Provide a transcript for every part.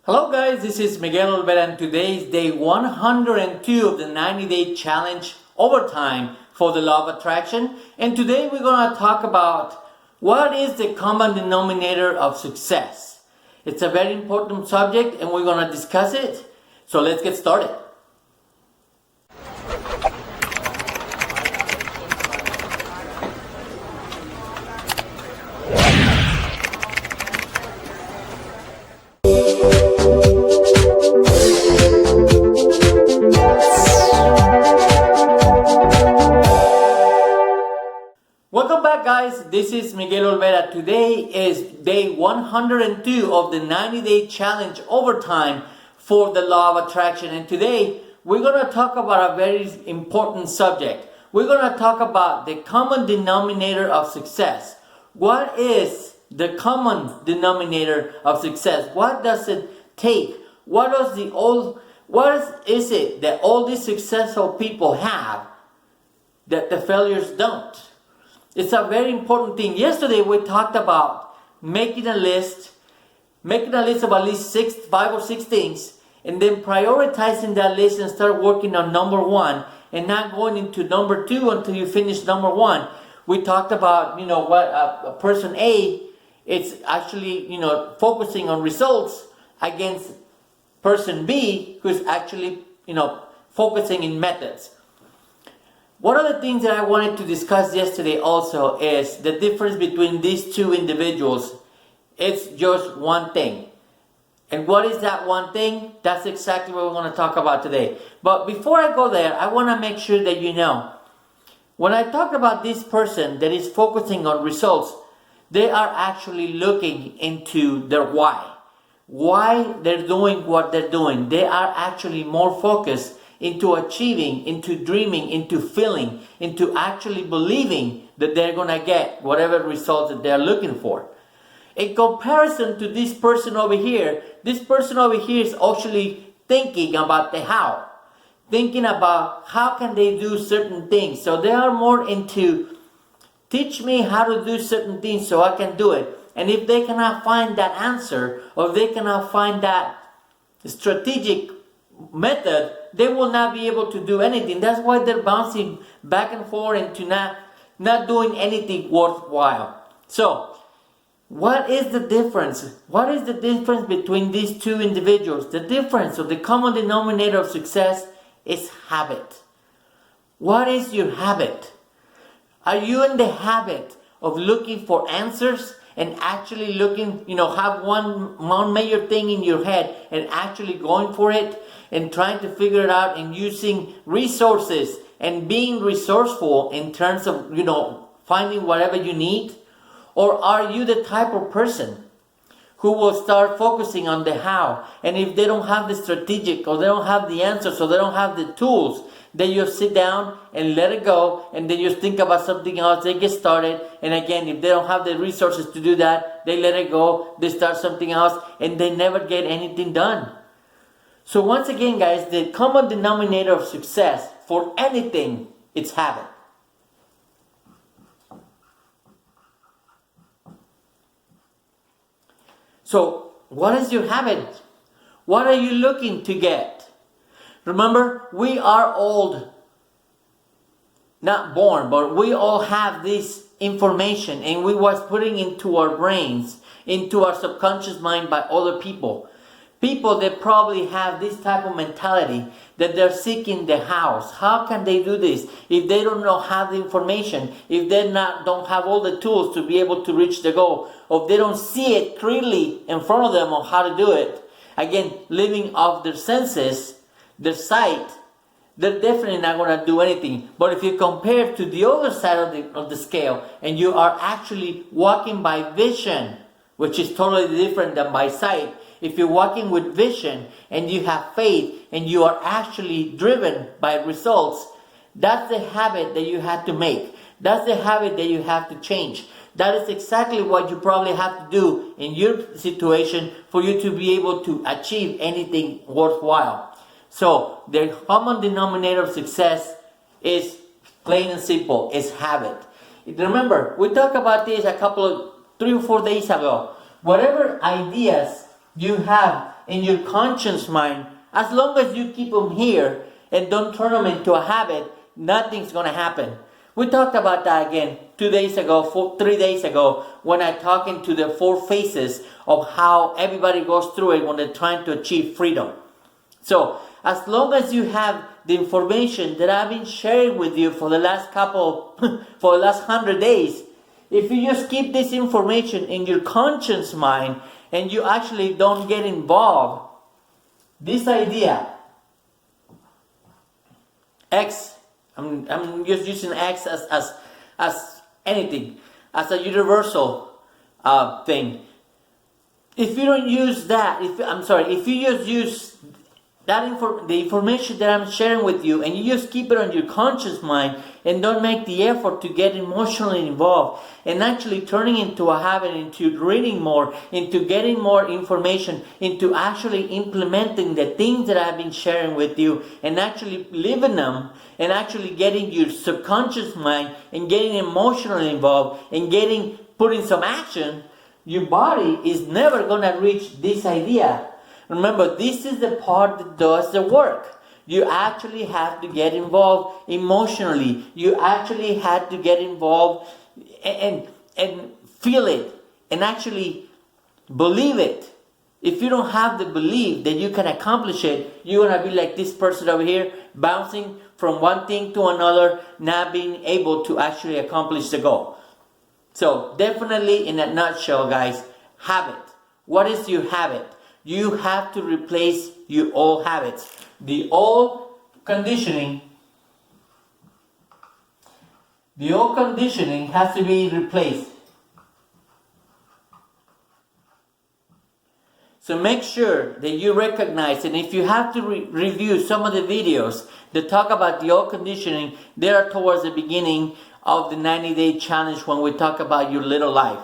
Hello guys, this is Miguel Olvera and today is day 102 of the 90-day challenge overtime for the law of attraction. And today we're going to talk about what is the common denominator of success. It's a very important subject and we're going to discuss it. So let's get started. Welcome back guys, this is Miguel Olvera. Today is day 102 of the 90-day challenge overtime for the law of attraction. And today we're going to talk about a very important subject. We're going to talk about the common denominator of success. What is the common denominator of success? What does it take? What is it that all these successful people have that the failures don't? It's a very important thing. Yesterday we talked about making a list of at least 5 or 6 things, and then prioritizing that list and start working on number 1 and not going into number 2 until you finish number 1. We talked about, what a person A, it's actually, focusing on results against person B, who's actually, focusing in methods. One of the things that I wanted to discuss yesterday also is the difference between these two individuals. It's just one thing. And what is that one thing? That's exactly what we're going to talk about today. But before I go there, I want to make sure that you know, when I talk about this person that is focusing on results, they are actually looking into their why. Why they're doing what they're doing. They are actually more focused into achieving, into dreaming, into feeling, into actually believing that they're going to get whatever results that they're looking for. In comparison to this person over here is actually thinking about the how. Thinking about how can they do certain things. So they are more into teach me how to do certain things so I can do it. And if they cannot find that answer, or if they cannot find that strategic method, they will not be able to do anything. That's why they're bouncing back and forth into not doing anything worthwhile. So, what is the difference? What is the difference between these two individuals? The difference of the common denominator of success is habit. What is your habit? Are you in the habit of looking for answers and actually looking, have one major thing in your head and actually going for it and trying to figure it out and using resources and being resourceful in terms of, finding whatever you need? Or are you the type of person who will start focusing on the how? And if they don't have the strategic, or they don't have the answers, or they don't have the tools, then you sit down and let it go, and then you think about something else, they get started, and again, if they don't have the resources to do that, they let it go, they start something else, and they never get anything done. So once again, guys, the common denominator of success for anything, it's habit. So, what is your habit? What are you looking to get? Remember, we are old, not born, but we all have this information and we was putting into our brains, into our subconscious mind by other people. People that probably have this type of mentality that they're seeking the hows. How can they do this if they don't have the information, if they don't have all the tools to be able to reach the goal, or if they don't see it clearly in front of them on how to do it? Again, living off their senses, their sight, they're definitely not going to do anything. But if you compare to the other side of the scale, and you are actually walking by vision, which is totally different than by sight. If you're walking with vision and you have faith and you are actually driven by results, that's the habit that you have to make. That's the habit that you have to change. That is exactly what you probably have to do in your situation for you to be able to achieve anything worthwhile. So the common denominator of success is plain and simple, is habit. Remember, we talked about this 3 or 4 days ago. Whatever ideas you have in your conscious mind, as long as you keep them here and don't turn them into a habit, nothing's going to happen. We talked about that again 3 days ago, when I talked into the 4 phases of how everybody goes through it when they're trying to achieve freedom. So, as long as you have the information that I've been sharing with you for the last 100 days, if you just keep this information in your conscious mind and you actually don't get involved, this idea, X, I'm just using X as anything, as a universal thing. If you don't use that, if you just use the information that I'm sharing with you, and you just keep it on your conscious mind and don't make the effort to get emotionally involved and actually turning into a habit, into reading more, into getting more information, into actually implementing the things that I've been sharing with you and actually living them, and actually getting your subconscious mind and getting emotionally involved and putting some action, your body is never going to reach this idea. Remember, this is the part that does the work. You actually have to get involved emotionally. You actually have to get involved and feel it and actually believe it. If you don't have the belief that you can accomplish it, you're going to be like this person over here, bouncing from one thing to another, not being able to actually accomplish the goal. So, definitely in a nutshell, guys, habit. What is your habit? You have to replace your old habits. The old conditioning has to be replaced. So make sure that you recognize, and if you have to review some of the videos that talk about the old conditioning, they are towards the beginning of the 90-day challenge when we talk about your little life.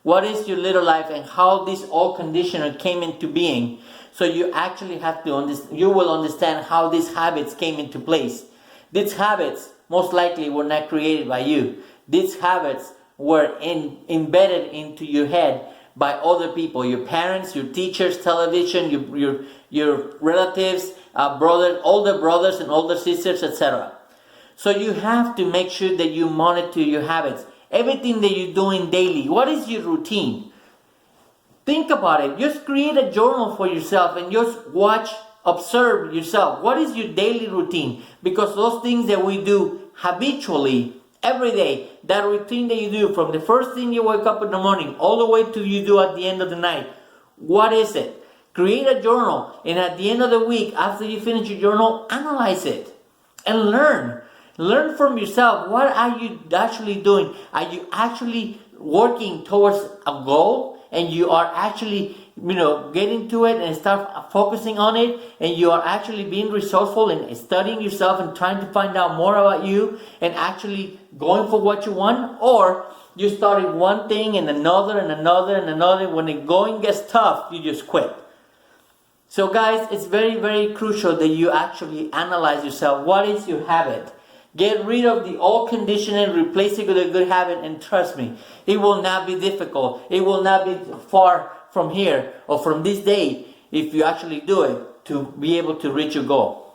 What is your little life and how this old conditioner came into being? So you actually have to you will understand how these habits came into place. These habits most likely were not created by you. These habits were embedded into your head by other people, your parents, your teachers, television, your relatives, older brothers and older sisters, etc. So you have to make sure that you monitor your habits. Everything that you're doing daily. What is your routine? Think about it. Just create a journal for yourself and just observe yourself. What is your daily routine? Because those things that we do habitually every day, that routine that you do from the first thing you wake up in the morning all the way to you do at the end of the night, what is it? Create a journal, and at the end of the week, after you finish your journal, analyze it and learn. Learn from yourself. What are you actually doing? Are you actually working towards a goal and you are actually, getting to it and start focusing on it, and you are actually being resourceful and studying yourself and trying to find out more about you and actually going for what you want? Or you started one thing and another and another and another. When the going gets tough, you just quit. So guys, it's very, very crucial that you actually analyze yourself. What is your habit? Get rid of the old conditioning, replace it with a good habit, and trust me, it will not be difficult. It will not be far from here or from this day if you actually do it to be able to reach your goal.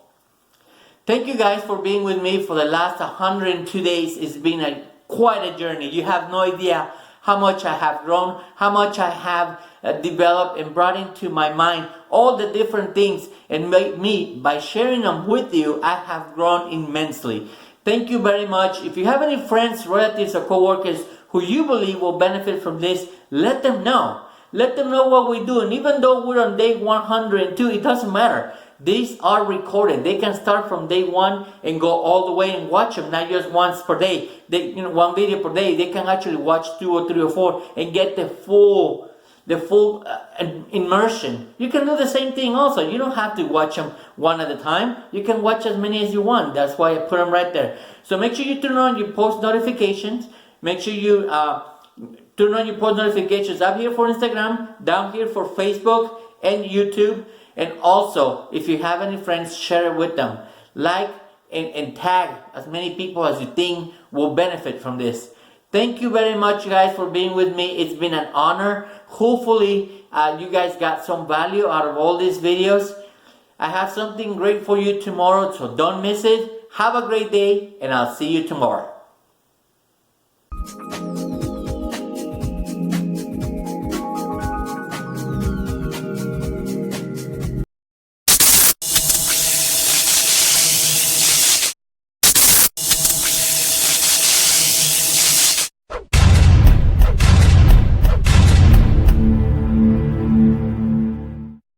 Thank you guys for being with me for the last 102 days. It's been quite a journey. You have no idea how much I have grown, how much I have developed and brought into my mind all the different things, and by sharing them with you, I have grown immensely. Thank you very much. If you have any friends, relatives, or co-workers who you believe will benefit from this, let them know. Let them know what we do. And even though we're on day 102, it doesn't matter. These are recorded. They can start from day 1 and go all the way and watch them, not just once per day. One video per day. They can actually watch 2 or 3 or 4 and get the full immersion. You can do the same thing also. You don't have to watch them one at a time. You can watch as many as you want. That's why I put them right there. So make sure you turn on your post notifications. Make sure you turn on your post notifications up here for Instagram, down here for Facebook and YouTube. And also, if you have any friends, share it with them. Like and tag as many people as you think will benefit from this. Thank you very much, guys, for being with me. It's been an honor. Hopefully, you guys got some value out of all these videos. I have something great for you tomorrow, so don't miss it. Have a great day, and I'll see you tomorrow.